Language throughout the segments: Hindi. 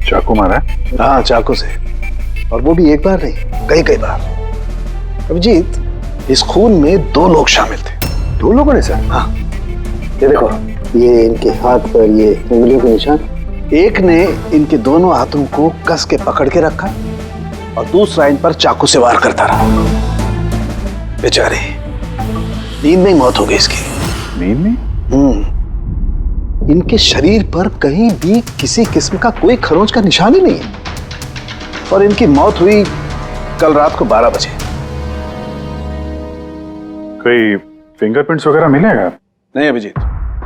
चाकू मारा है? हाँ, चाकू से, और वो भी एक बार नहीं, कई कई बार। अभिजीत, इस खून में 2 लोग शामिल थे। 2 लोगों ने सर? हाँ, ये देखो, ये इनके हाथ पर ये उंगलियों के निशान। एक ने इनके दोनों हाथों को कस के पकड़ के रखा और दूसरा इन पर चाकू से वार करता रहा। बेचारे, नींद में ही मौत हो गई इसकी। नींद में? इनके शरीर पर कहीं भी किसी किस्म का कोई खरोंच का निशान ही नहीं है, और इनकी मौत हुई कल रात को 12 बजे। कोई फिंगरप्रिंट्स वगैरह मिलेगा? नहीं अभिजीत,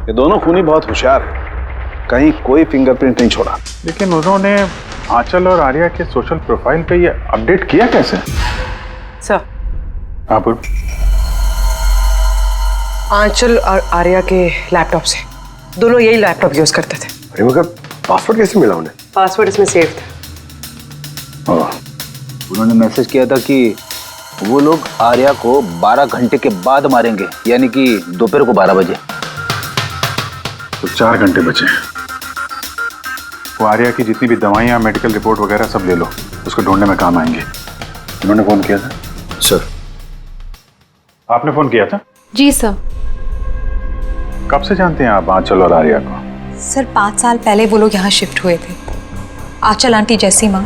ये दोनों खूनी बहुत होशियार हैं, कहीं कोई फिंगरप्रिंट नहीं छोड़ा। लेकिन उन्होंने आंचल और आर्या के सोशल प्रोफाइल पे ये अपडेट किया कैसे? सर, हाँ बोल। आंचल और आर्या के लैपटॉप से, दोनों यही लैपटॉप यूज करते थे। अरे मगर पासवर्ड कैसे मिला उन्हें? पासवर्ड इसमें सेव था। उन्होंने मैसेज किया था कि वो लोग आर्या को 12 घंटे के बाद मारेंगे, यानी कि दोपहर को 12 बजे। तो 4 घंटे बचे। वो आर्या की जितनी भी दवाइयाँ, मेडिकल रिपोर्ट वगैरह सब ले लो, उसको ढूंढने में काम आएंगे। उन्होंने फोन किया था? सर, आपने फोन किया था? जी सर। कब से जानते हैं आप आंचल और आर्या को? सर 5 साल पहले वो लोग यहाँ शिफ्ट हुए थे। आंचल आंटी जैसी माँ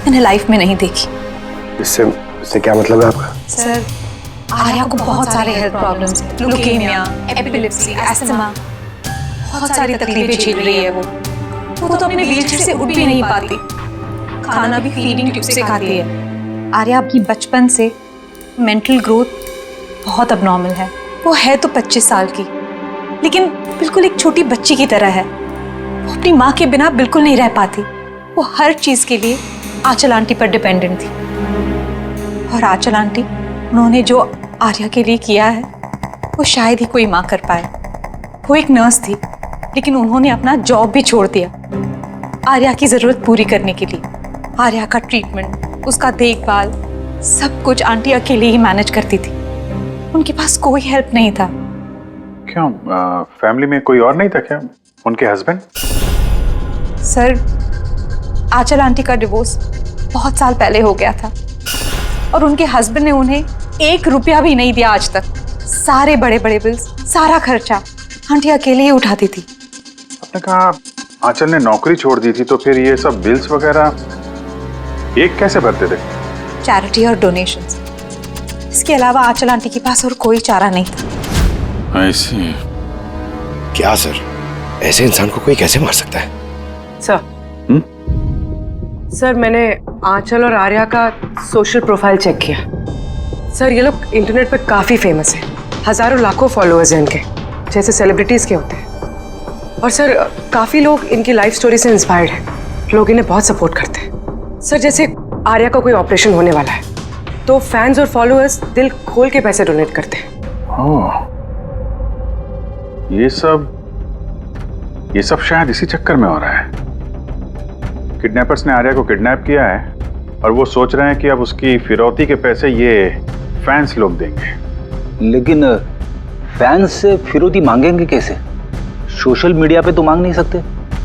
मैंने लाइफ में नहीं देखी। इससे क्या मतलब है आपका? सर, आर्या को बहुत सारे हेल्थ प्रॉब्लम्स हैं, ल्यूकेमिया, एपिलेप्सी, अस्थमा, बहुत सारी तकलीफें झेल रही है वो तो अपने व्हीलचेयर से उठ भी नहीं पाती, खाना भी फीडिंग ट्यूब से खाती है। आर्या की बचपन से मेंटल ग्रोथ बहुत अबनॉर्मल है। वो है तो 25 साल की, लेकिन बिल्कुल एक छोटी बच्ची की तरह है। वो अपनी माँ के बिना बिल्कुल नहीं रह पाती। वो हर चीज के लिए आंचल आंटी पर डिपेंडेंट थी, और आंचल आंटी उन्होंने जो आर्या के लिए किया है वो शायद ही कोई माँ कर पाए। वो एक नर्स थी, लेकिन उन्होंने अपना जॉब भी छोड़ दिया आर्या की जरूरत पूरी करने के लिए। आर्या का ट्रीटमेंट, उसका देखभाल, सब कुछ आंटी अकेले ही मैनेज करती थी। उनके पास कोई हेल्प नहीं था। क्यों, फैमिली में कोई और नहीं था क्या? उनके हस्बैंड? सर, आंचल आंटी का डिवोर्स बहुत साल पहले हो गया था, और उनके हस्बैंड ने उन्हें 1 रुपया भी नहीं दिया आज तक। सारे बड़े बड़े बिल्स, सारा खर्चा आंटी अकेले ही उठाती थी। आपने कहा आंचल ने नौकरी छोड़ दी थी, तो फिर ये सब बिल्स वगैरह एक कैसे भरते थे? चैरिटी और डोनेशंस, इसके अलावा आंचल आंटी के पास और कोई चारा नहीं था। ऐसे क्या सर, ऐसे इंसान को कोई कैसे मार सकता है? सर, सर मैंने आंचल और आर्या का सोशल प्रोफाइल चेक किया। सर, ये लोग इंटरनेट पे काफी फेमस हैं, हजारों लाखों फॉलोअर्स हैं इनके, जैसे सेलिब्रिटीज के होते हैं। और सर, काफी लोग इनकी लाइफ स्टोरी से इंस्पायर्ड हैं, लोग इन्हें बहुत सपोर्ट करते हैं। सर, जैसे आर्या का कोई ऑपरेशन होने वाला है तो फैंस और फॉलोअर्स दिल खोल के पैसे डोनेट करते हैं। ये सब शायद इसी चक्कर में हो रहा है। किडनैपर्स ने आर्या को किडनैप किया है, और वो सोच रहे हैं कि अब उसकी फिरौती के पैसे ये फैंस लोग देंगे। लेकिन फैंस से फिरौती मांगेंगे कैसे? सोशल मीडिया पे तो मांग नहीं सकते।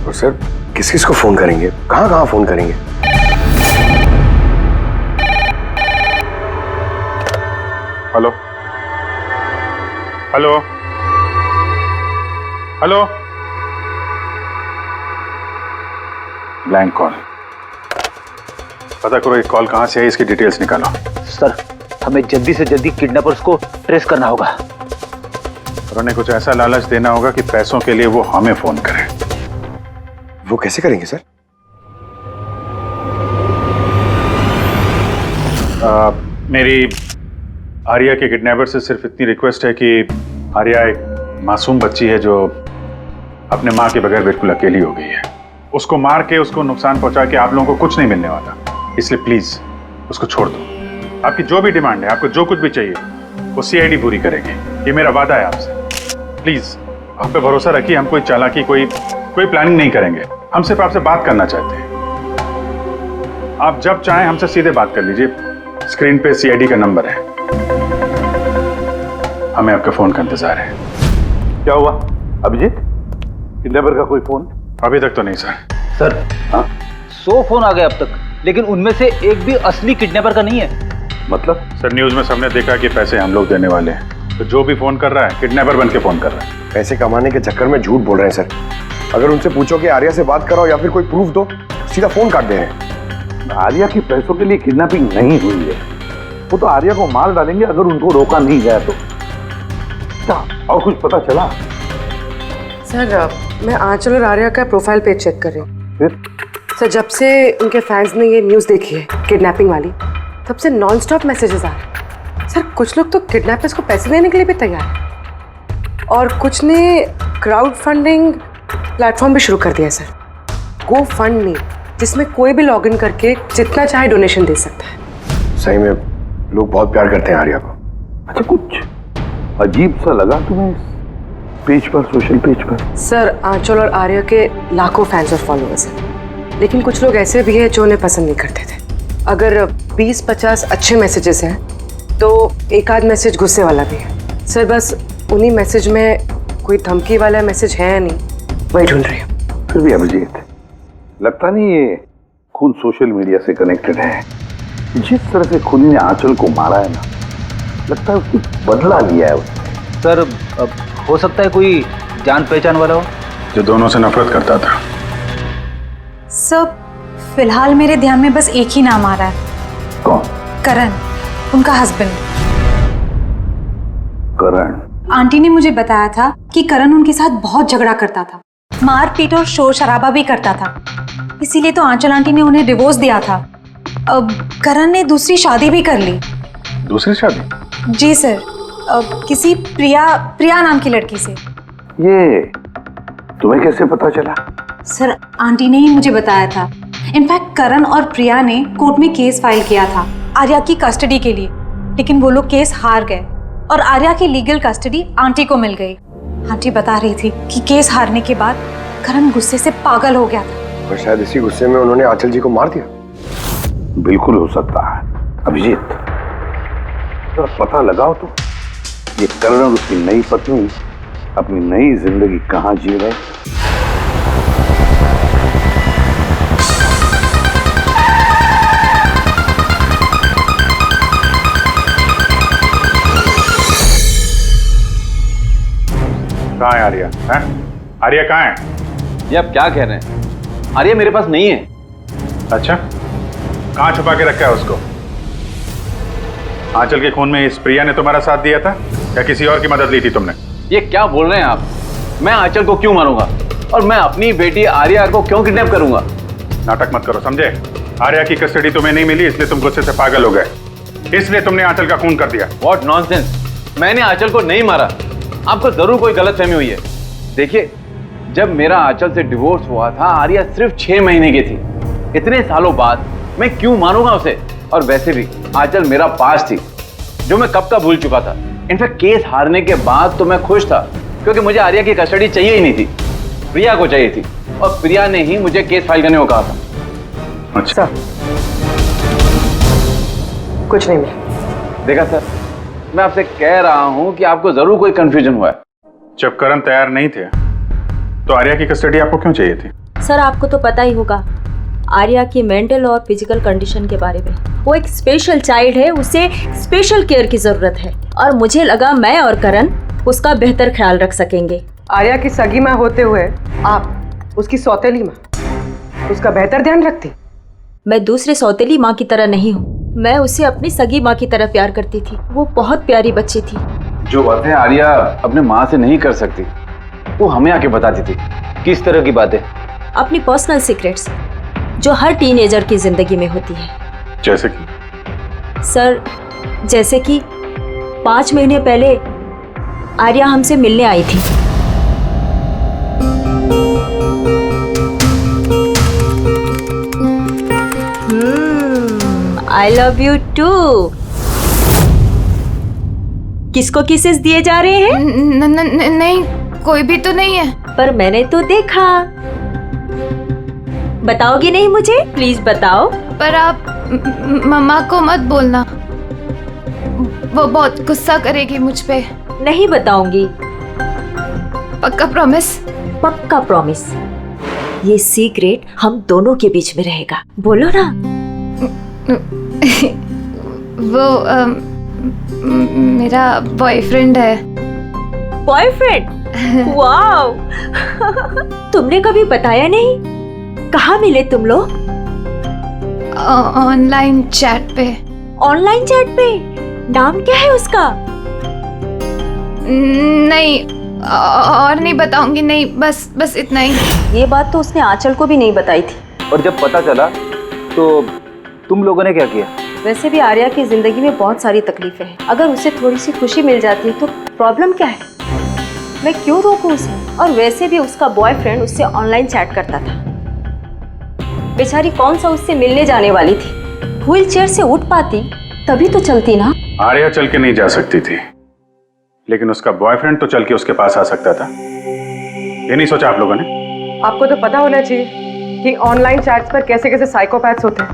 और सर, किस किस को फोन करेंगे, कहाँ फोन करेंगे? Hello hello hello, blank call. पता करो ये कॉल कहां से है, इसकी डिटेल्स निकालो। सर, हमें जल्दी से जल्दी किडनैपर्स को ट्रेस करना होगा। और उन्हें कुछ ऐसा लालच देना होगा कि पैसों के लिए वो हमें फोन करें। वो कैसे करेंगे सर? मेरी आर्या के किडनैपर से सिर्फ इतनी रिक्वेस्ट है कि आर्या एक मासूम बच्ची है जो अपने माँ के बगैर बिल्कुल अकेली हो गई है। उसको मार के, उसको नुकसान पहुंचा के आप लोगों को कुछ नहीं मिलने वाला, इसलिए प्लीज उसको छोड़ दो। आपकी जो भी डिमांड है, आपको जो कुछ भी चाहिए, वो सीआईडी पूरी करेगी, ये मेरा वादा है आपसे। प्लीज आप पे भरोसा रखिए, हम कोई चालाकी, कोई प्लानिंग नहीं करेंगे। हम सिर्फ आपसे बात करना चाहते हैं। आप जब चाहें हमसे सीधे बात कर लीजिए, स्क्रीन पे सीआईडी का नंबर है। हमें आपके फोन का इंतजार है। क्या हुआ अभिजीत? किडनैपर का कोई फोन? अभी तक तो नहीं सर। सर हाँ 100 फोन आ गए अब तक, लेकिन उनमें से एक भी असली किडनैपर का नहीं है। मतलब सर न्यूज में सबने देखा कि पैसे हम लोग देने वाले हैं, तो जो भी फोन कर रहा है किडनैपर बन के फोन कर रहा है। पैसे कमाने के चक्कर में झूठ बोल रहे हैं सर। अगर उनसे पूछो कि आर्या से बात कराओ या फिर कोई प्रूफ दो, सीधा फोन काट दे रहे हैं। आर्या की पैसों के लिए किडनैपिंग नहीं हुई है, वो तो आर्या को मार डालेंगे अगर उनको रोका नहीं गया तो। क्या और कुछ पता चला? सर मैं आंचल और आर्या का प्रोफाइल पेज चेक कर रही हूँ। फिर सर जब से उनके फैंस ने ये न्यूज़ देखी है किडनैपिंग वाली, तब से नॉन स्टॉप मैसेजेस आ रहे हैं। सर कुछ लोग तो किडनैपर्स को पैसे देने के लिए भी तैयार हैं और कुछ ने क्राउड फंडिंग प्लेटफॉर्म भी शुरू कर दिया है सर, गो फंड मी, जिसमें कोई भी लॉगिन करके जितना चाहे डोनेशन दे सकता है। सही में लोग बहुत प्यार करते हैं आर्या को। अच्छा कुछ अजीब सा लगा तुम्हें पेज पर, सोशल पेज पर? सर आंचल और आर्या के लाखों फैंस और फॉलोअर्स हैं, लेकिन कुछ लोग ऐसे भी हैं जो उन्हें पसंद नहीं करते थे। अगर 20-50 अच्छे मैसेजेस हैं तो एक आध मैसेज गुस्से वाला भी है। सर बस उन्हीं मैसेज में कोई धमकी वाला मैसेज है नहीं, वही ढूंढ रही हूँ। फिर भी अभिजीत, लगता नहीं ये खून सोशल मीडिया से कनेक्टेड है। जिस तरह से खूनी ने आंचल को मारा है ना, लगता है उसकी बदला लिया है उसने। सर हो सकता है कोई जान पहचान वाला हो जो दोनों से नफरत करता था। सर फिलहाल मेरे ध्यान में बस एक ही नाम आ रहा है। कौन? करण, उनका हस्बैंड। करण? आंटी ने मुझे बताया था कि करण उनके साथ बहुत झगड़ा करता था, मारपीट और शोर शराबा भी करता था, इसीलिए तो आंचल आंटी ने उन्हें डिवोर्स दिया था। अब करण ने दूसरी शादी भी कर ली। दूसरी शादी? जी सर, किसी प्रिया नाम की लड़की से। ये तुम्हें कैसे पता चला? सर आंटी ने ही मुझे बताया था। इनफैक्ट करण और प्रिया ने कोर्ट में केस फाइल किया था आर्या की कस्टडी के लिए, लेकिन वो लोग केस हार गए और आर्या की लीगल कस्टडी आंटी को मिल गई। आंटी बता रही थी कि केस हारने के बाद करण गुस्से से पागल हो गया था और शायद इसी गुस्से में उन्होंने आंचल जी को मार दिया। बिल्कुल हो सकता है अभिजीत, तो पता लगाओ तो ये करण और उसकी नई पत्नी अपनी नई जिंदगी कहाँ जी रहे। कहाँ है आर्या? हैं? आर्या कहाँ है? ये आप क्या कह रहे हैं? आर्या मेरे पास नहीं है। अच्छा, कहाँ छुपा के रखा है उसको? आंचल के खून में इस प्रिया ने तुम्हारा साथ दिया था या किसी और की मदद ली थी तुमने? ये क्या बोल रहे हैं आप? मैं आंचल को क्यों मारूंगा और मैं अपनी बेटी आर्या को क्यों किडनैप करूंगा? नाटक मत करो, समझे? आर्या की कस्टडी तुम्हें नहीं मिली इसलिए तुम गुस्से से पागल हो गए, इसलिए तुमने आंचल का खून कर दिया। What nonsense! मैंने आंचल को नहीं मारा, आपको जरूर कोई गलतफहमी हुई है। देखिए, जब मेरा आंचल से डिवोर्स हुआ था आर्या सिर्फ 6 महीने की थी। इतने सालों बाद मैं क्यों मारूंगा उसे? और वैसे भी आंचल मेरा पास थी जो मैं कब का भूल चुका था। इनफैक्ट केस हारने के बाद तो मैं खुश था क्योंकि मुझे आर्या की कस्टडी चाहिए ही नहीं थी, प्रिया को चाहिए थी और प्रिया ने ही मुझे केस फाइल करने को कहा था। अच्छा, कुछ नहीं मिला। देखा सर, मैं आपसे कह रहा हूं कि आपको जरूर कोई कंफ्यूजन हुआ है। जब करण तैयार नहीं थे तो आर्या की कस्टडी आपको क्यों चाहिए थी? सर आपको तो पता ही होगा आर्या की मेंटल और फिजिकल कंडीशन के बारे में। वो एक स्पेशल चाइल्ड है, उसे स्पेशल केयर की जरूरत है और मुझे लगा मैं और करण उसका बेहतर ख्याल रख सकेंगे। आर्या की सगी माँ होते हुए आप उसकी सौतेली माँ, उसका बेहतर ध्यान रखती? मैं दूसरे सौतेली माँ की तरह नहीं हूँ, मैं उसे अपनी सगी माँ की तरह प्यार करती थी। वो बहुत प्यारी बच्ची थी। जो बातें आर्या अपने माँ से नहीं कर सकती वो हमें आके बताती थी। किस तरह की बातें? अपनी पर्सनल सीक्रेट्स जो हर टीनेजर की जिंदगी में होती है। जैसे कि? सर जैसे कि 5 महीने पहले आर्या हमसे मिलने आई थी। I love you too. किसको किसेस दिए जा रहे हैं? नहीं, कोई भी तो नहीं है। पर मैंने तो देखा। बताओगी नहीं मुझे? प्लीज बताओ। पर आप मम्मा को मत बोलना, वो बहुत गुस्सा करेगी मुझ पे। नहीं बताऊंगी। पक्का प्रॉमिस? पक्का प्रॉमिस। ये सीक्रेट हम दोनों के बीच में रहेगा, बोलो ना। वो मेरा बॉयफ्रेंड है। बॉयफ्रेंड? वाओ। तुमने कभी बताया नहीं। कहाँ मिले तुम लोग? ऑनलाइन चैट पे। ऑनलाइन चैट पे? नाम क्या है उसका? नहीं, और नहीं बताऊंगी। नहीं, बस इतना ही। ये बात तो उसने आंचल को भी नहीं बताई थी। और जब पता चला तो तुम लोगों ने क्या किया? वैसे भी आर्या की जिंदगी में बहुत सारी तकलीफें हैं। अगर उसे थोड़ी सी खुशी मिल जाती तो प्रॉब्लम क्या है? मैं क्यों रोकूं उसे? और वैसे भी उसका बॉयफ्रेंड उससे ऑनलाइन चैट करता था। बेचारी कौन सा उससे मिलने जाने वाली थी। व्हील चेयर से उठ पाती तभी तो चलती ना। आर्या चल के नहीं जा सकती थी, लेकिन उसका बॉयफ्रेंड तो चल के उसके पास आ सकता था। ये नहीं सोचा आप लोगों ने? आपको तो पता होना चाहिए कि ऑनलाइन चैट्स पर कैसे कैसे साइकोपैथ्स होते हैं,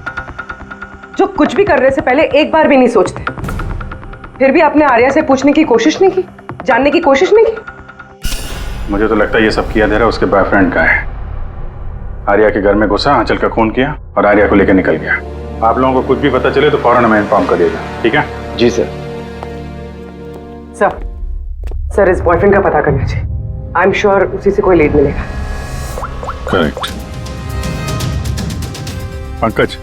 जो कुछ भी करने से पहले एक बार भी नहीं सोचते। फिर भी आपने आर्या से पूछने की कोशिश नहीं की, जानने की कोशिश नहीं की। मुझे तो लगता है ये सब किया धरा उसके बॉयफ्रेंड का है। आर्या के घर में घुसा, आंचल का खून किया और आर्या को लेकर निकल गया। आप लोगों को कुछ भी पता चले तो फौरन हमें इन्फॉर्म करिएगा, ठीक है? जी सर। सर इस बॉयफ्रेंड का पता करना चाहिए। आई एम श्योर उसी से कोई लीड मिलेगा। करेक्ट। पंकज,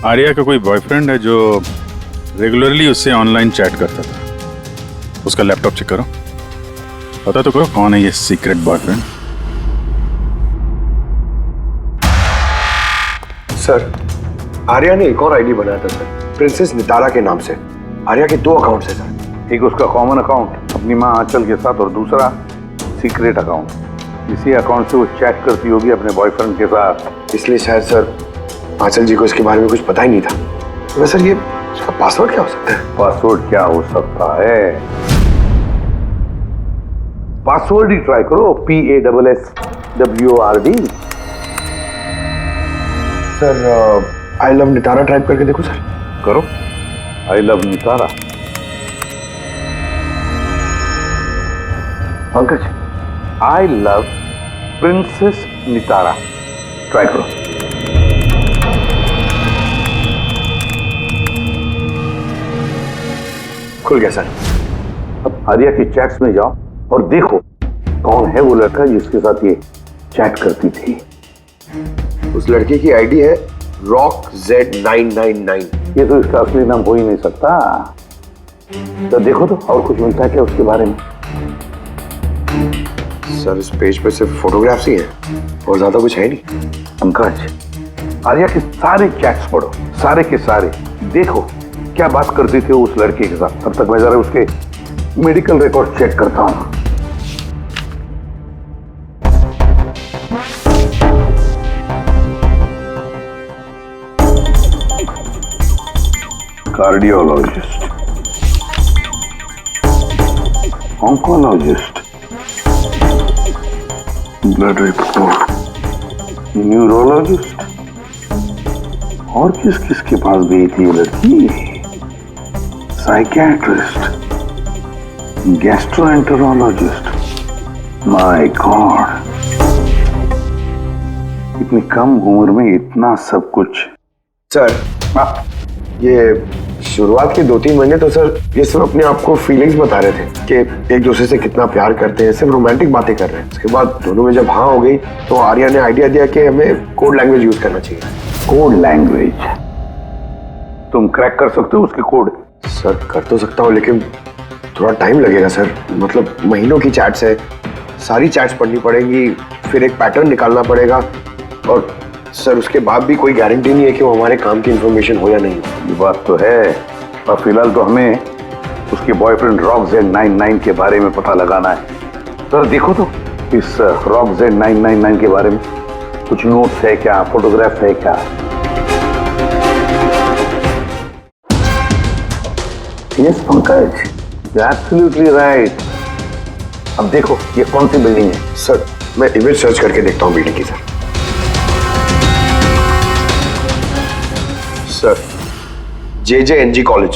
आर्या का कोई बॉयफ्रेंड है जो रेगुलरली उससे ऑनलाइन चैट करता था। उसका लैपटॉप चेक करो, पता तो करो कौन है ये सीक्रेट बॉयफ्रेंड। सर, आर्या ने एक और आईडी बनाया था सर, प्रिंसेस नितारा के नाम से। आर्या के 2 अकाउंट्स हैं सर। एक उसका कॉमन अकाउंट अपनी माँ आंचल के साथ और दूसरा सीक्रेट अकाउंट। इसी अकाउंट से वो चैट करती होगी अपने बॉयफ्रेंड के साथ। इसलिए शायद सर आंचल जी को इसके बारे में कुछ पता ही नहीं था। तो सर ये उसका पासवर्ड क्या हो सकता है? पासवर्ड क्या हो सकता है? पासवर्ड ही ट्राई करो, PASSWORD। Sir I love Nitara type करके देखो सर। करो, I love Nitara. Pankaj, I love princess Nitara, try करो। खुल गया सर। अब आर्या की चैट्स में जाओ और देखो कौन है वो लड़का जिसके साथ ये चैट करती थी। उस लड़के की आईडी है RockZ999। ये तो इसका असली नाम हो ही नहीं सकता। तो देखो तो और कुछ मिलता है क्या उसके बारे में? सर इस पेज पे सिर्फ फोटोग्राफ्स ही हैं और ज्यादा कुछ है नहीं। पंकज, आर्या के सारे चैट्स पढ़ो, सारे के सारे। देखो क्या बात करती थी उस लड़के के साथ। तब तक मैं जरा उसके मेडिकल रिकॉर्ड चेक करता हूं। Cardiologist, oncologist, blood report, neurologist. और किस किस के पास गई थी ये लड़की? Psychiatrist, gastroenterologist. माय गॉड, इतनी कम उम्र में इतना सब कुछ। सर ये शुरुआत के 2-3 महीने तो सर ये सब अपने आप को फीलिंग्स बता रहे थे कि एक दूसरे से कितना प्यार करते हैं, सिर्फ रोमांटिक बातें कर रहे हैं। उसके बाद दोनों में जब हाँ हो गई तो आर्या ने आइडिया दिया कि हमें कोड लैंग्वेज यूज करना चाहिए। Code language? तुम क्रैक कर सकते हो उसके कोड? सर कर तो सकता हूँ, लेकिन थोड़ा टाइम लगेगा सर। मतलब महीनों की चैट्स है, सारी चैट्स पढ़नी पड़ेगी, फिर एक पैटर्न निकालना पड़ेगा। और सर उसके बाद भी कोई गारंटी नहीं है कि वो हमारे काम की इंफॉर्मेशन हो या नहीं। ये बात तो है। और फिलहाल तो हमें उसके बॉयफ्रेंड RockZ999 के बारे में पता लगाना है। तो देखो तो इस RockZ999 के बारे में कुछ नोट्स है क्या, फोटोग्राफ है क्या? Yes Pankaj, absolutely right. अब देखो ये कौन सी बिल्डिंग है? सर मैं इमेज सर्च करके देखता हूँ बिल्डिंग की। Sir JJNG college.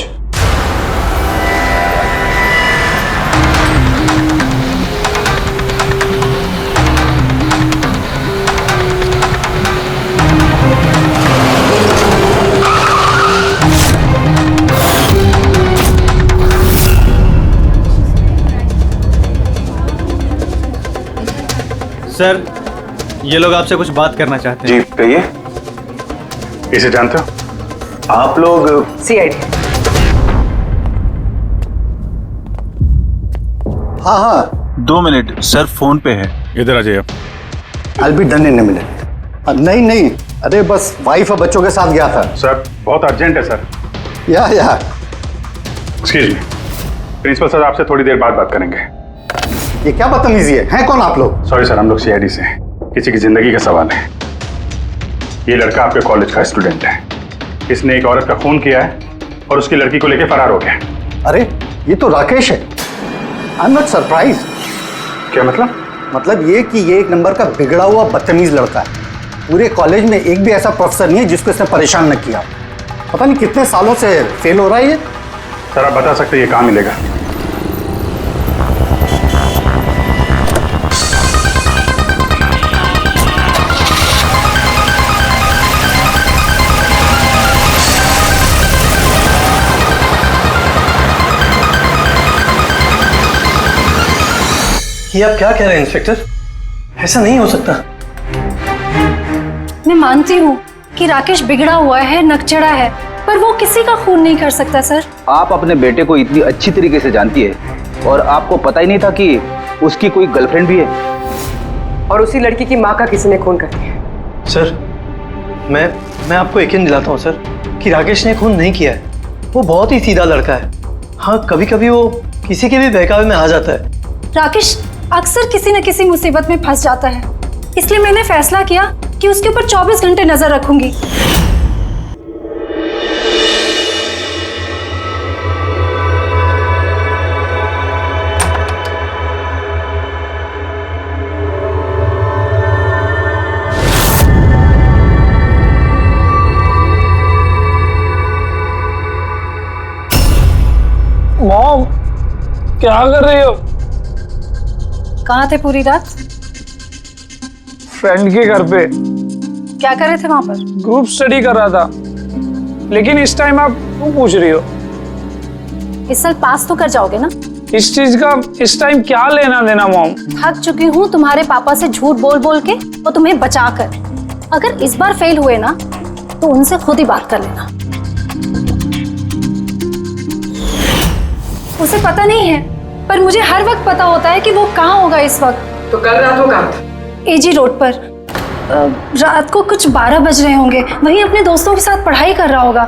सर, ये लोग आपसे कुछ बात करना चाहते जी कहिए। इसे जानते हो? आप लोग सीआईडी। हाँ हाँ, 2 मिनट सर, फोन पे है। इधर आ जाइए। I'll be done in a minute. नहीं नहीं, अरे बस वाइफ और बच्चों के साथ गया था। सर बहुत अर्जेंट है सर। या एक्सक्यूज मी, प्रिंसिपल सर आपसे थोड़ी देर बाद बात करेंगे। ये क्या बदतमीजी है? हैं कौन आप लोग? सॉरी सर, हम लोग सीआईडी से हैं। किसी की जिंदगी का सवाल है। ये लड़का आपके कॉलेज का स्टूडेंट है। इसने एक औरत का खून किया है और उसकी लड़की को लेकर फरार हो गया। अरे ये तो राकेश है। I am not surprise. क्या मतलब? मतलब ये कि ये एक नंबर का बिगड़ा हुआ बदतमीज लड़का है। पूरे कॉलेज में एक भी ऐसा प्रोफेसर नहीं है जिसको इसने परेशान न किया। पता नहीं कितने सालों से फेल हो रहा है ये। सर आप बता सकते हैं ये कहाँ मिलेगा? ये आप क्या कह रहे हैं इंस्पेक्टर? ऐसा नहीं हो सकता। मैं मानती हूँ कि राकेश बिगड़ा हुआ है, नकचड़ा है, पर वो किसी का खून नहीं कर सकता सर। आप अपने बेटे को इतनी अच्छी तरीके से जानती है और आपको पता ही नहीं था कि उसकी कोई गर्लफ्रेंड भी है। और उसी लड़की की माँ का किसी ने खून कर दिया। सर, मैं आपको यकीन दिलाता हूँ सर कि राकेश ने खून नहीं किया है। वो बहुत ही सीधा लड़का है। हाँ, कभी कभी वो किसी के भी बहकावे में आ जाता है। राकेश अक्सर किसी न किसी मुसीबत में फंस जाता है, इसलिए मैंने फैसला किया कि उसके ऊपर 24 घंटे नजर रखूंगी। मॉम, क्या कर रही हो? कहाँ थे पूरी रात? फ्रेंड के घर पे क्या कर रहे थे वहां पर? ग्रुप स्टडी कर रहा था। लेकिन इस टाइम आप क्यों पूछ रही हो? इस साल पास तो कर जाओगे ना? इस चीज का इस टाइम क्या लेना देना मॉम? थक चुकी हूँ तुम्हारे पापा से झूठ बोल बोल के और तुम्हें बचा कर। अगर इस बार फेल हुए ना तो उनसे खुद ही बात कर लेना। उसे पता नहीं है, पर मुझे हर वक्त पता होता है कि वो कहाँ होगा इस वक्त। तो कल रात वो कहाँ था? एजी रोड पर। रात को कुछ 12 बज रहे होंगे। वहीं अपने दोस्तों के साथ पढ़ाई कर रहा होगा।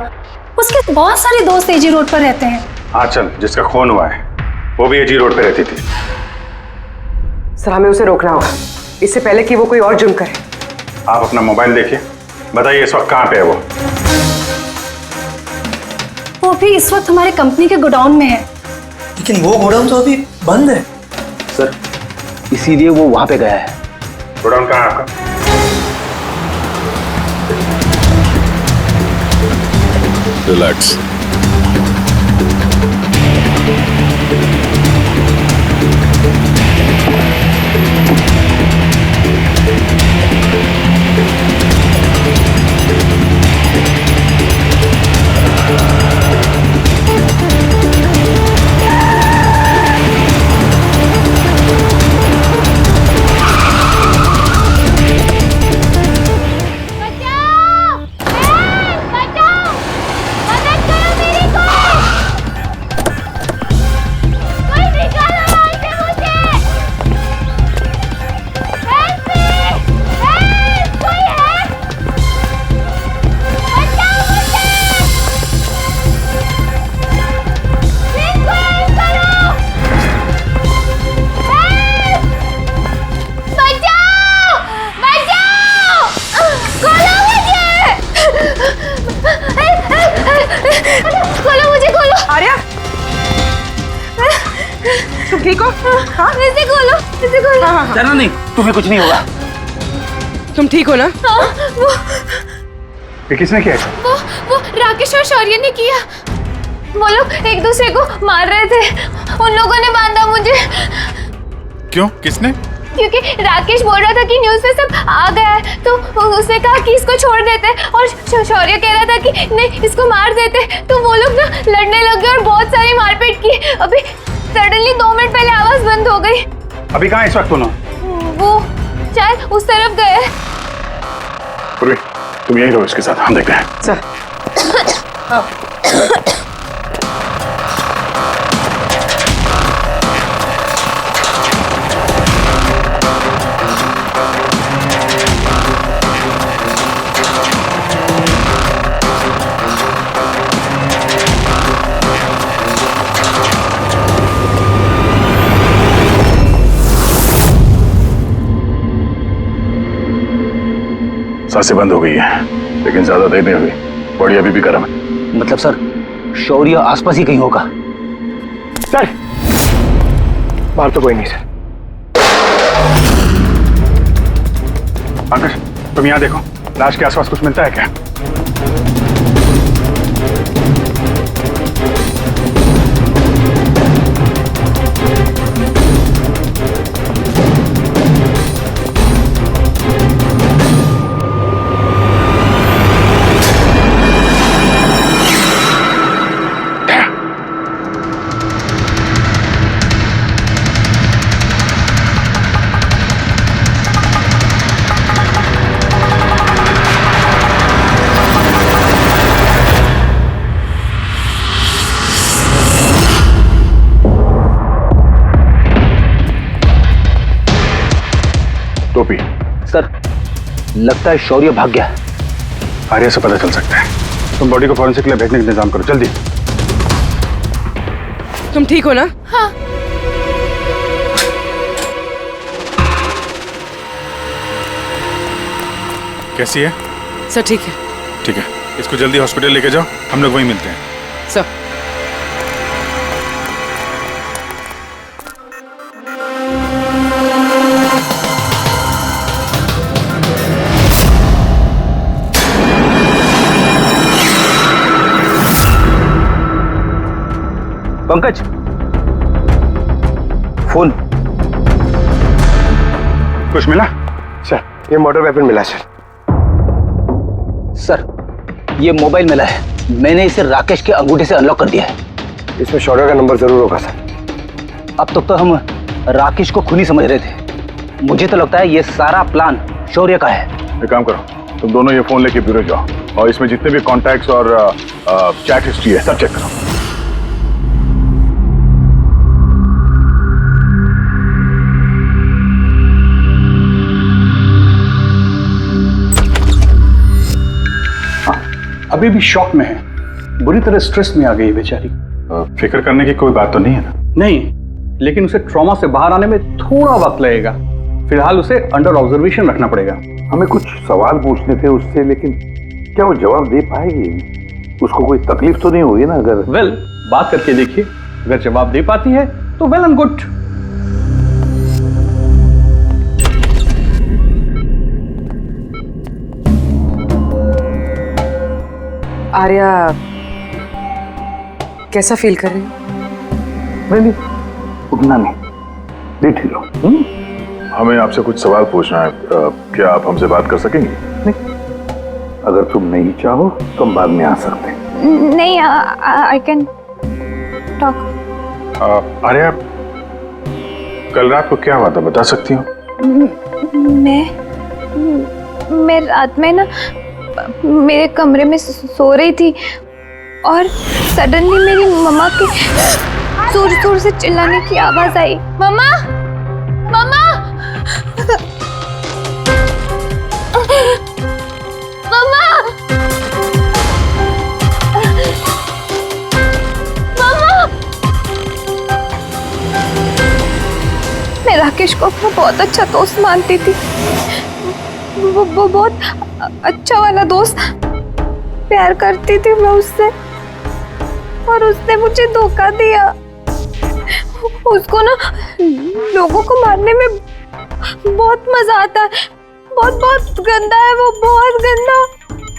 उसके बहुत सारे दोस्त एजी रोड पर रहते हैं। आंचल जिसका खून हुआ है वो भी एजी रोड पे रहती थी। सर हमें उसे रोकना होगा इससे पहले कि वो कोई और जुर्म करे। आप अपना मोबाइल देखिए, बताइए इस वक्त कहाँ पे है वो? वो भी इस वक्त हमारे कंपनी के गोडाउन में है। लेकिन वो गोडाउन तो अभी बंद है। सर, इसीलिए वो वहां पे गया है। गोडाउन कहाँ है आपका? रिलैक्स। तुम ठीक हो? हाँ? इसे खोलो, इसे खोलो। हाँ। डरना नहीं, तुम्हें कुछ नहीं होगा। तुम ठीक हो ना? ये किसने किया? वो राकेश और शौर्य ने किया। वो लोग एक दूसरे को मार रहे थे। उन लोगों ने बांधा मुझे। क्यों? किसने? क्योंकि राकेश बोल रहा था कि न्यूज़ पे सब आ गया है, तो उसने कहा कि इसको छोड़ देते, और शौर्य कह रहा था कि नहीं इसको मार देते। तो वो लोग ना लड़ने लग गए और बहुत सारी मारपीट की। अभी सडनली 2 मिनट पहले आवाज बंद हो गई। अभी कहाँ इस वक्त? शायद उस तरफ गए। पूर्वी, तुम यहीं रहो इसके साथ, हम देखते हैं। सर सांसें बंद हो गई है, लेकिन ज्यादा देर नहीं हुई। बॉडी अभी भी गर्म है। मतलब सर, शौर्य आसपास ही कहीं होगा। सर बाहर तो कोई नहीं सर। पंकज, तुम यहाँ देखो, लाश के आसपास कुछ मिलता है क्या? टोपी, सर, लगता है शौर्य भाग गया। आर्या से पता चल सकता है। तुम बॉडी को फॉरेंसिक के लिए भेजने का इंतजाम करो, जल्दी। तुम ठीक हो ना? हाँ। कैसी है? सर ठीक है। ठीक है, इसको जल्दी हॉस्पिटल लेके जाओ, हम लोग वहीं मिलते हैं। Sir Pankaj, phone. कुछ मिला? सर ये मोटर वेपन मिला सर। सर, ये मोबाइल मिला है। मैंने इसे राकेश के अंगूठे से अनलॉक कर दिया है। इसमें शौर्य का नंबर जरूर होगा सर। अब तक तो हम राकेश को खूनी समझ रहे थे। मुझे तो लगता है ये सारा प्लान शौर्य का है। एक काम करो, तुम दोनों ये फोन लेके ब्यूरो जाओ और इसमें जितने भी कॉन्टैक्ट्स और चैट हिस्ट्री है सब चेक करो। अभी भी शॉक में है, बुरी तरह स्ट्रेस में आ गई है बेचारी। फिक्र करने की कोई बात तो नहीं है ना? नहीं, लेकिन उसे ट्रॉमा से बाहर आने में थोड़ा वक्त लगेगा। फिलहाल उसे अंडर ऑब्जर्वेशन रखना पड़ेगा। हमें कुछ सवाल पूछने थे उससे, लेकिन क्या वो जवाब दे पाएगी? उसको कोई तकलीफ तो नहीं होगी ना? अगर वेल, बात करके देखिए, अगर जवाब दे पाती है तो वेल एंड गुड। आर्या कैसा फील कर रही हो? नहीं, उतना नहीं, लेट ही रहो। हमें आपसे कुछ सवाल पूछना है, क्या आप हमसे बात कर सकेंगे? नहीं, अगर तुम नहीं चाहो तो हम बाद में आ सकते हैं। नहीं, आई कैन टॉक। आर्या, कल रात को क्या हुआ था, बता सकती हो? मैं रात में ना मेरे कमरे में सो रही थी और सडनली मेरी मम्मा की जोर जोर से चिल्लाने की आवाज आई। मम्मा, मम्मा, मम्मा, मम्मा। मैं राकेश को अपना बहुत अच्छा दोस्त मानती थी। वो बहुत अच्छा वाला दोस्त, प्यार करती थी मैं उससे, और उसने मुझे धोखा दिया। उसको ना लोगों को मारने में बहुत मजा आता है। बहुत बहुत गंदा है वो, बहुत गंदा।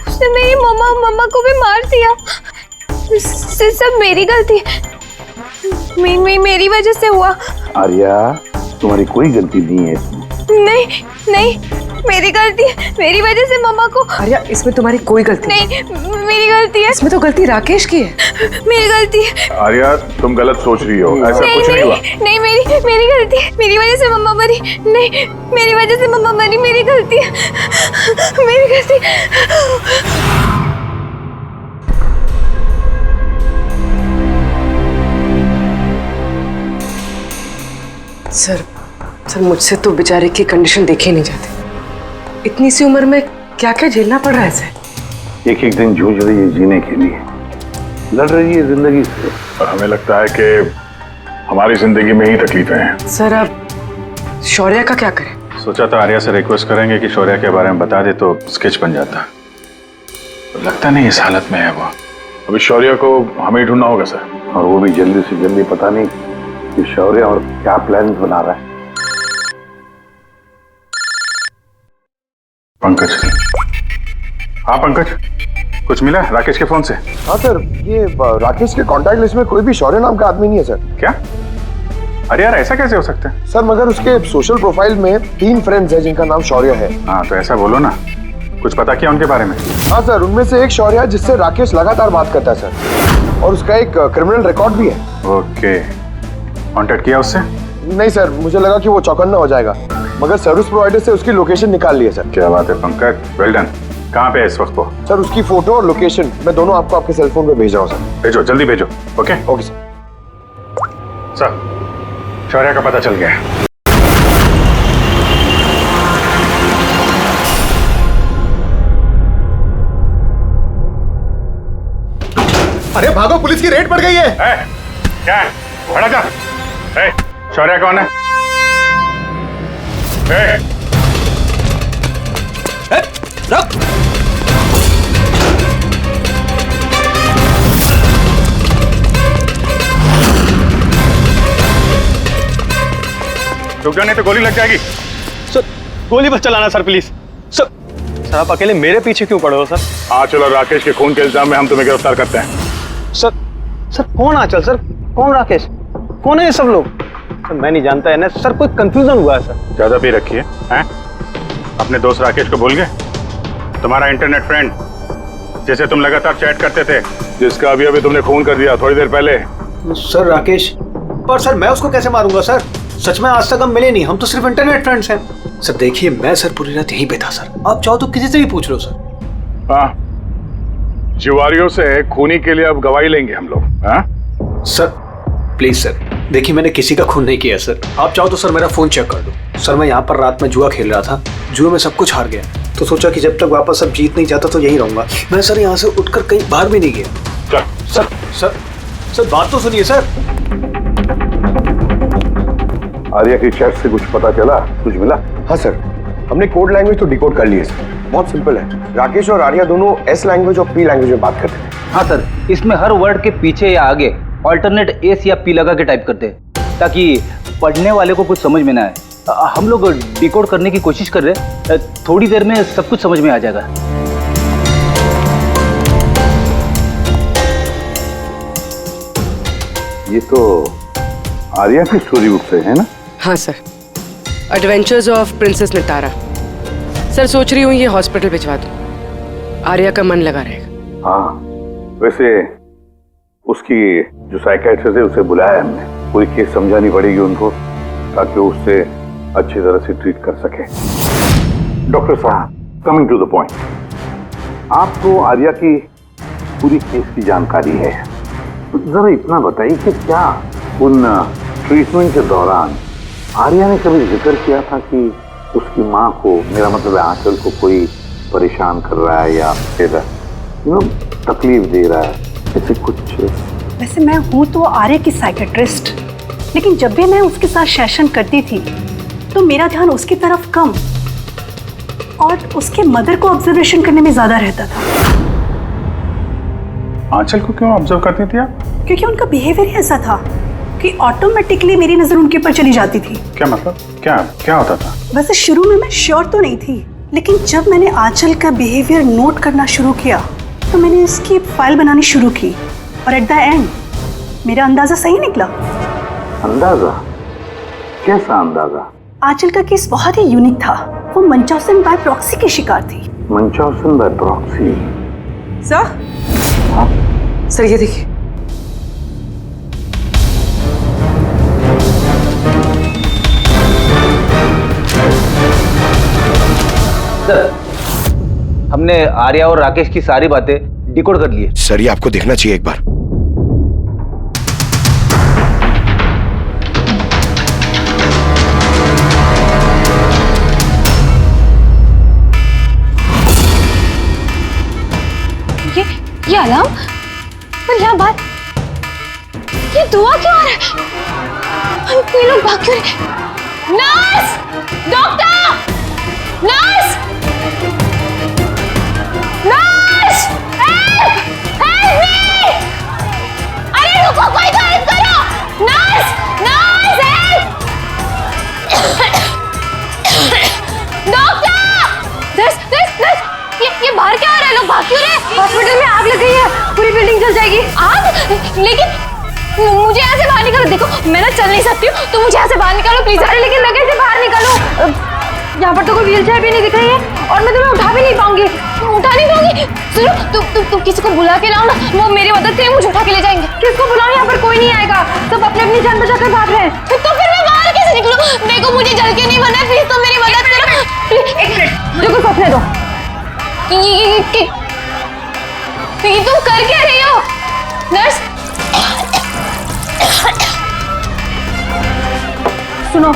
उसने मेरी मम्मा को भी मार दिया। सब मेरी गलती, मेरी वजह से हुआ। आर्या, तुम्हारी कोई गलती नहीं है इसमें। नहीं, मेरी गलती है, मेरी वजह से मम्मा को। आर्या, इसमें तुम्हारी कोई गलती नहीं, मेरी गलती है। इसमें तो गलती राकेश की है। मेरी गलती है। आर्या, तुम गलत सोच रही हो, ऐसा नहीं, कुछ नहीं हुआ। नहीं, मेरी गलती है। मेरी वजह से मम्मा मरी। नहीं, मेरी वजह से मम्मा मरी। मेरी गलती है, मेरी गलती। सर मुझसे तो बेचारे की कंडीशन देखी नहीं जाती। इतनी सी उम्र में क्या क्या झेलना पड़ रहा है सर। एक एक दिन जूझ रही है जीने के लिए, लड़ रही है जिंदगी से, और हमें लगता है कि हमारी जिंदगी में ही तकलीफें हैं। सर, अब शौर्य का क्या करें? सोचा था आर्या से रिक्वेस्ट करेंगे कि शौर्य के बारे में बता दे तो स्केच बन जाता, तो लगता नहीं इस हालत में है वो। अभी शौर्य को हमें ही ढूंढना होगा सर, और वो भी जल्दी से जल्दी। पता नहीं कि शौर्य और क्या प्लान बना रहा है। पंकज। हाँ पंकज, कुछ मिला राकेश के फोन से? हाँ सर, ये राकेश के कांटेक्ट लिस्ट में कोई भी शौर्य नाम का आदमी नहीं है सर। क्या? अरे यार, ऐसा कैसे हो सकता है? सर मगर उसके सोशल प्रोफाइल में 3 फ्रेंड्स हैं जिनका नाम शौर्य है। हाँ तो ऐसा बोलो ना, कुछ पता किया उनके बारे में? हाँ सर, उनमें से एक शौर्य है जिससे राकेश लगातार बात करता है सर, और उसका एक क्रिमिनल रिकॉर्ड भी है। ओके, कांटेक्ट किया उससे? नहीं सर, मुझे लगा कि वो चौकन्ना हो जाएगा, मगर सर्विस प्रोवाइडर से उसकी लोकेशन निकाल ली है सर। क्या बात है पंकज, वेल डन। कहाँ पे है इस वक्त वो? सर उसकी फोटो और लोकेशन मैं दोनों आपको आपके सेल फोन पे भेज रहा हूँ सर। भेजो, जल्दी भेजो। Okay okay sir. सर, शौर्य का पता चल गया है। अरे भागो, पुलिस की रेड पड़ गई है। क्या है? बड़ा जा। शौर्य कौन है? रुक। रुक जाओ, नहीं तो गोली लग जाएगी। सर, गोली बस चलाना सर, प्लीज। सर आप अकेले मेरे पीछे क्यों पड़े हो सर? हाँ चलो, राकेश के खून के इल्जाम में हम तुम्हें गिरफ्तार करते हैं। सर कौन आंचल सर, कौन राकेश, कौन है ये सब लोग? सर मैं नहीं जानता है ना सर, कोई कंफ्यूजन हुआ है सर। ज्यादा पी रखी है? अपने दोस्त राकेश को भूल गए? तुम्हारा इंटरनेट फ्रेंड जिसे तुम लगातार चैट करते थे, जिसका अभी अभी तुमने खून कर दिया थोड़ी देर पहले। सर राकेश, पर सर मैं उसको कैसे मारूंगा सर? सच में आज तक हम मिले नहीं, हम तो सिर्फ इंटरनेट फ्रेंड्स हैं। सर देखिए, मैं सर पूरी रात यहीं पे था सर, आप चाहो तो किसी से भी पूछ लो सर। हाँ, जिवारियों से खूनी के लिए अब गवाही लेंगे हम लोग। हाँ सर प्लीज सर, देखिए मैंने किसी का खून नहीं किया सर, आप चाहो तो सर मेरा फोन चेक कर लो। सर मैं यहाँ पर रात में जुआ खेल रहा था, जुए में सब कुछ हार गया, तो सोचा कि जब तक वापस अब जीत नहीं जाता तो यहीं रहूंगा। मैं सर यहाँ से उठकर कहीं बाहर भी नहीं गया। सर सर सर बात तो सुनिए सर। आर्या की चैट से कुछ पता चला, कुछ मिला? हाँ सर, हमने कोड लैंग्वेज तो डिकोड कर ली है सर। बहुत सिंपल है, राकेश और आर्या दोनों एस लैंग्वेज और पी लैंग्वेज में बात करते हैं। हाँ सर, इसमें हर वर्ड के पीछे या आगे ऑल्टरनेट एस या पी लगा के टाइप करते हैं, ताकि पढ़ने वाले को कुछ समझ में ना आए। हम लोग डिकोड करने की कोशिश कर रहे हैं, थोड़ी देर में सब कुछ समझ में आ जाएगा। ये तो आर्या की स्टोरी बुक से है ना? हाँ sir, adventures of princess Nitara. Sir सोच रही हूँ ये हॉस्पिटल भिजवा दूँ, आर्या का मन लगा रहेगा। हाँ, वैसे उसकी जो साइकियाट्रिस्ट है उसे बुलाया हमने, पूरी केस समझानी पड़ेगी उनको, ताकि वो उससे अच्छी तरह से ट्रीट कर सके। डॉक्टर साहब, कमिंग टू द पॉइंट, आपको आर्या की पूरी केस की जानकारी है, जरा इतना बताइए कि क्या उन ट्रीटमेंट के दौरान आर्या ने कभी जिक्र किया था कि उसकी माँ को, मेरा मतलब है आंचल को, कोई परेशान कर रहा है या फिर तकलीफ दे रहा है, ऐसे कुछ? वैसे मैं हूँ तो आर्या की साइकियाट्रिस्ट, लेकिन जब भी मैं उसके साथ सेशन करती थी तो मेरा ध्यान उसकी तरफ कम और उसके मदर को ऑब्जर्वेशन करने में ज्यादा रहता था। आंचल को क्यों ऑब्जर्व करती थी आप? क्योंकि उनका बिहेवियर ही ऐसा था कि ऑटोमेटिकली मेरी नजर उनके ऊपर चली जाती थी। क्या मतलब, क्या क्या होता था? वैसे शुरू में मैं श्योर तो नहीं थी, लेकिन जब मैंने आंचल का बिहेवियर नोट करना शुरू किया तो मैंने इसकी फाइल बनानी शुरू की, और एट द एंड मेरा अंदाजा सही निकला। अंदाजा? कैसा अंदाजा? आंचल का केस बहुत ही यूनिक था। वो मंचाउसन बाय प्रॉक्सी की शिकार थी। मंचाउसन बाय प्रॉक्सी? सर, सर ये देखिए। सर, हमने आर्या और राकेश की सारी बातें डिकोड कर ली है। सर ये आपको देखना चाहिए एक बार। ये अलार्म और यहाँ बात, ये दुआ क्यों आ रहा है? कोई लोग भाग क्यों रहे? Nurse! Doctor! Nurse! Nurse! Help! Help me! अरे रुको, कोई तो हेल्प करो! Nurse! Nurse help! Doctor! Nurse! ये बाहर क्या हो रहा है? लोग भाग क्यों रहे? हॉस्पिटल में आग लग गई है, पूरी बिल्डिंग जल जाएगी। आग? लेकिन मुझे यहाँ से बाहर निकालो। देखो मैं ना चल नहीं सकती हूँ, तो मुझे यहाँ से बाहर निकालो प्लीज। अरे लेकिन मैं कैसे बाहर निकालूं? यहाँ पर तो कोई व्हीलचेयर भी नहीं दिख रही है और मैं तुम्हें उठा भी नहीं पाऊंगी। उठा नहीं पाऊंगी? सुनो, तुम किसी को बुला के लाओ ना, वो मेरी मदद करें, मुझे उठा के ले जाएंगे। किसको बुलाओ? यहाँ पर कोई नहीं आएगा, सब अपने अपनी जान बचाकर भाग रहे हैं। तो फिर मैं बाहर कैसे निकलूं? देखो मुझे जल के नहीं मरना है, प्लीज तुम मेरी मदद करो। एक मिनट, देखो सोचने दो। ये तुम कर क्या रही हो? नर्स, सुनो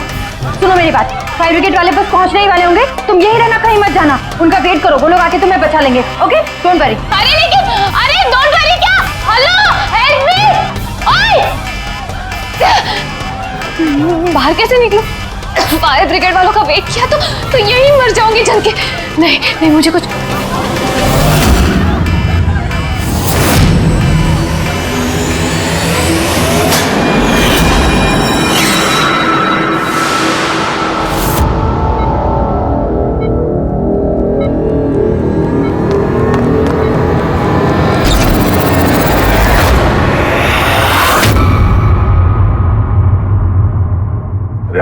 मेरी बात। फायर ब्रिगेड वाले बस पहुंचने ही वाले होंगे, तुम यही रहना, कहीं मत जाना। उनका वेट करो, वो लोग आके तुम्हें बचा लेंगे। Okay, don't worry. अरे डोंट वरी क्या? Hello, help me! बाहर कैसे निकलूं? फायर ब्रिगेड वालों का वेट किया तो यही मर जाऊंगी जल के। नहीं, मुझे कुछ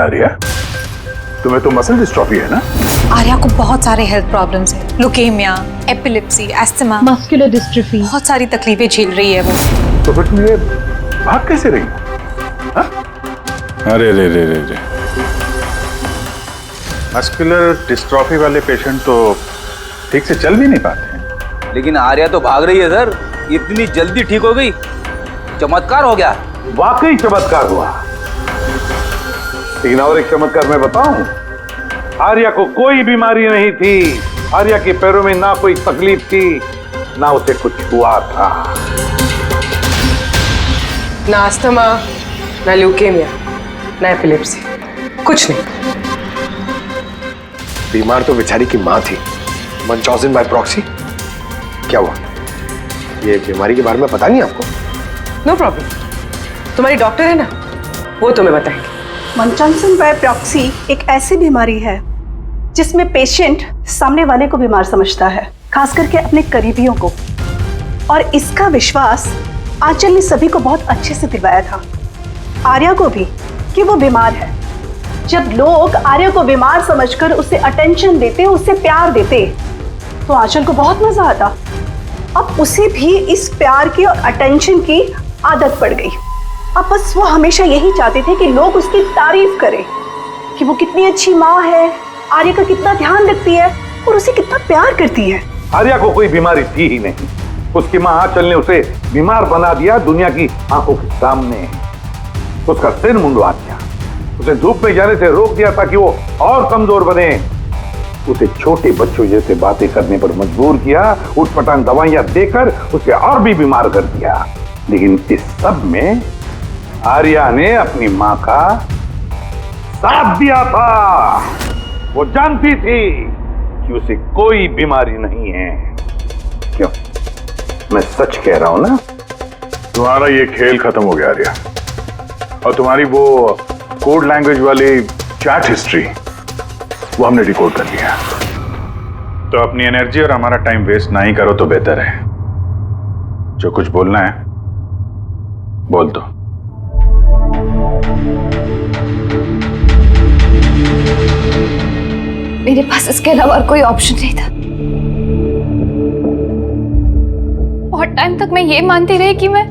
आर्या, तुम्हें तो मसल डिस्ट्रॉफी है ना? आर्या को बहुत सारे हेल्थ प्रॉब्लम्स हैं, leukaemia, epilepsy, asthma, muscular dystrophy, बहुत सारी तकलीफें झेल रही है वो। तो फिर तुम ये भाग कैसे रही हो? अरे रे मस्कुलर डिस्ट्रॉफी वाले पेशेंट तो ठीक से चल भी नहीं पाते हैं। लेकिन आर्या तो भाग रही है सर, इतनी जल्दी ठीक हो गई, चमत्कार हो गया। वाकई चमत्कार हुआ। लेकिन और एक चमत्कार मैं बताऊं, आर्या को कोई बीमारी नहीं थी। आर्या के पैरों में ना कोई तकलीफ थी, ना उसे कुछ हुआ था। ना अस्थमा, ना ल्यूकेमिया, ना एपिलेप्सी, कुछ नहीं। बीमार तो बेचारी की माँ थी, मंचाउसन बाय प्रॉक्सी। क्या हुआ? ये बीमारी के बारे में पता नहीं आपको? नो प्रॉब्लम, तुम्हारी डॉक्टर है ना, वो तुम्हें बताएंगे। मंचाउसन बाय प्रॉक्सी एक ऐसी बीमारी है जिसमें पेशेंट सामने वाले को बीमार समझता है, खास करके अपने करीबियों को। और इसका विश्वास आंचल ने सभी को बहुत अच्छे से दिलवाया था, आर्या को भी, कि वो बीमार है। जब लोग आर्या को बीमार समझकर उसे अटेंशन देते, उसे प्यार देते, तो आंचल को बहुत मजा आता। अब उसे भी इस प्यार की और अटेंशन की आदत पड़ गई। अब बस वो हमेशा यही चाहते थे कि लोग उसकी तारीफ करें कि वो कितनी अच्छी माँ है, आर्या का कितना ध्यान रखती है और उसे कितना प्यार करती है। आर्या को कोई बीमारी थी ही नहीं। उसकी माँ आंचल ने उसे बीमार बना दिया दुनिया की आंखों के सामने। उसका सिर मुंडवा दिया, उसे धूप में जाने से रोक दिया ताकि वो और कमजोर बने। उसे छोटे बच्चों जैसे बातें करने पर मजबूर किया, उठपटांग दवाइयां देकर उसे और भी बीमार कर दिया। लेकिन इस सब में आर्या ने अपनी मां का साथ दिया था। वो जानती थी कि उसे कोई बीमारी नहीं है। क्यों? मैं सच कह रहा हूं ना? तुम्हारा ये खेल खत्म हो गया आर्या, और तुम्हारी वो कोड लैंग्वेज वाली चैट हिस्ट्री वो हमने डिकोड कर लिया। तो अपनी एनर्जी और हमारा टाइम वेस्ट ना ही करो तो बेहतर है। जो कुछ बोलना है बोल दो। मेरे पास इसके अलावा और कोई ऑप्शन नहीं था। बहुत टाइम तक मैं ये मानती रही कि मैं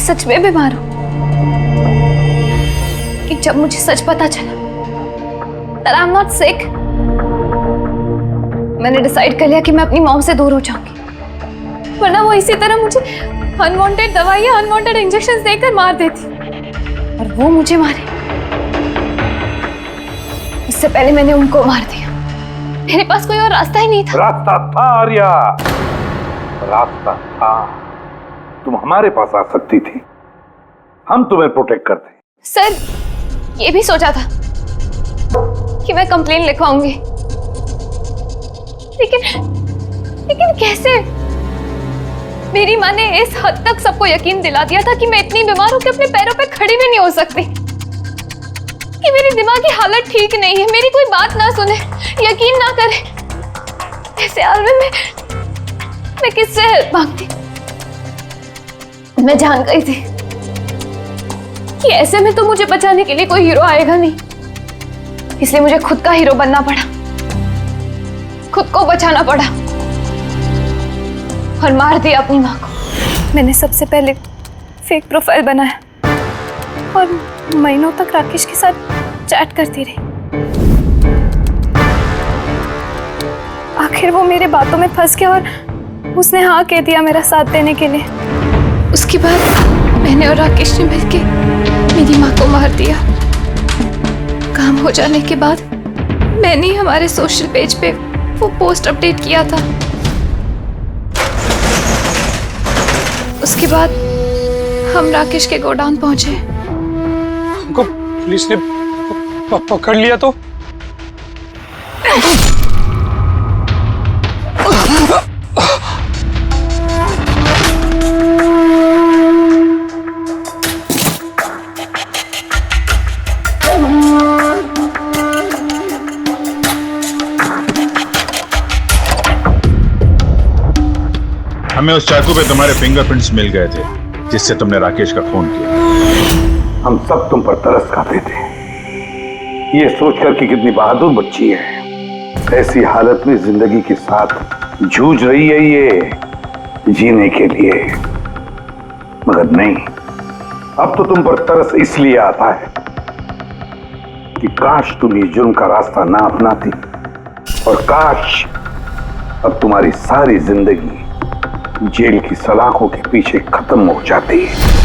सच में बीमार हूं, कि जब मुझे सच पता चला that I'm not sick, मैंने डिसाइड कर लिया कि मैं अपनी मॉम से दूर हो जाऊंगी, वरना वो इसी तरह मुझे अनवांटेड दवाइयां, अनवांटेड इंजेक्शंस देकर मार देती, और वो मुझे मारे उससे पहले मैंने उनको मार दिया। मेरे पास कोई और रास्ता ही नहीं था। रास्ता था आर्या, रास्ता था। तुम हमारे पास आ सकती थी, हम तुम्हें प्रोटेक्ट करते। सर, ये भी सोचा था कि मैं कंप्लेन लिखवाऊंगी, लेकिन कैसे? मेरी माँ ने इस हद तक सबको यकीन दिला दिया था कि मैं इतनी बीमार हूं कि अपने पैरों पे खड़ी भी नहीं हो सकती, कि मेरी दिमागी हालत ठीक नहीं है, मेरी कोई बात ना सुने, यकीन ना करे। ऐसे हाल में मैं किससे हेल्प मांगती? मैं जान गई थी कि ऐसे में तो मुझे बचाने के लिए कोई हीरो आएगा नहीं, इसलिए मुझे खुद का हीरो बनना पड़ा, खुद को बचाना पड़ा और मार दिया अपनी माँ को। मैंने सबसे पहले फेक प्रोफाइल बनाया और महीनों तक राकेश के साथ चैट करती रही। आखिर वो मेरे बातों में फंस गया और उसने हाँ कह दिया मेरा साथ देने के लिए। उसके बाद मैंने और राकेश ने मिलके मेरी माँ को मार दिया। काम हो जाने के बाद मैंने ही हमारे सोशल पेज पे वो पोस्ट अपडेट किया था। उसके बाद हम राकेश के गोडाउन पहुंचे। हमको पुलिस ने पकड़ लिया तो? हमें उस चाकू पे तुम्हारे फिंगरप्रिंट्स मिल गए थे जिससे तुमने राकेश का खून किया। हम सब तुम पर तरस खाते थे, ये सोचकर कि कितनी बहादुर बच्ची है, ऐसी हालत में जिंदगी के साथ जूझ रही है ये जीने के लिए। मगर नहीं, अब तो तुम पर तरस इसलिए आता है कि काश तुम ये जुर्म का रास्ता ना अपनाती, और काश अब तुम्हारी सारी जिंदगी जेल की सलाखों के पीछे खत्म हो जाती है।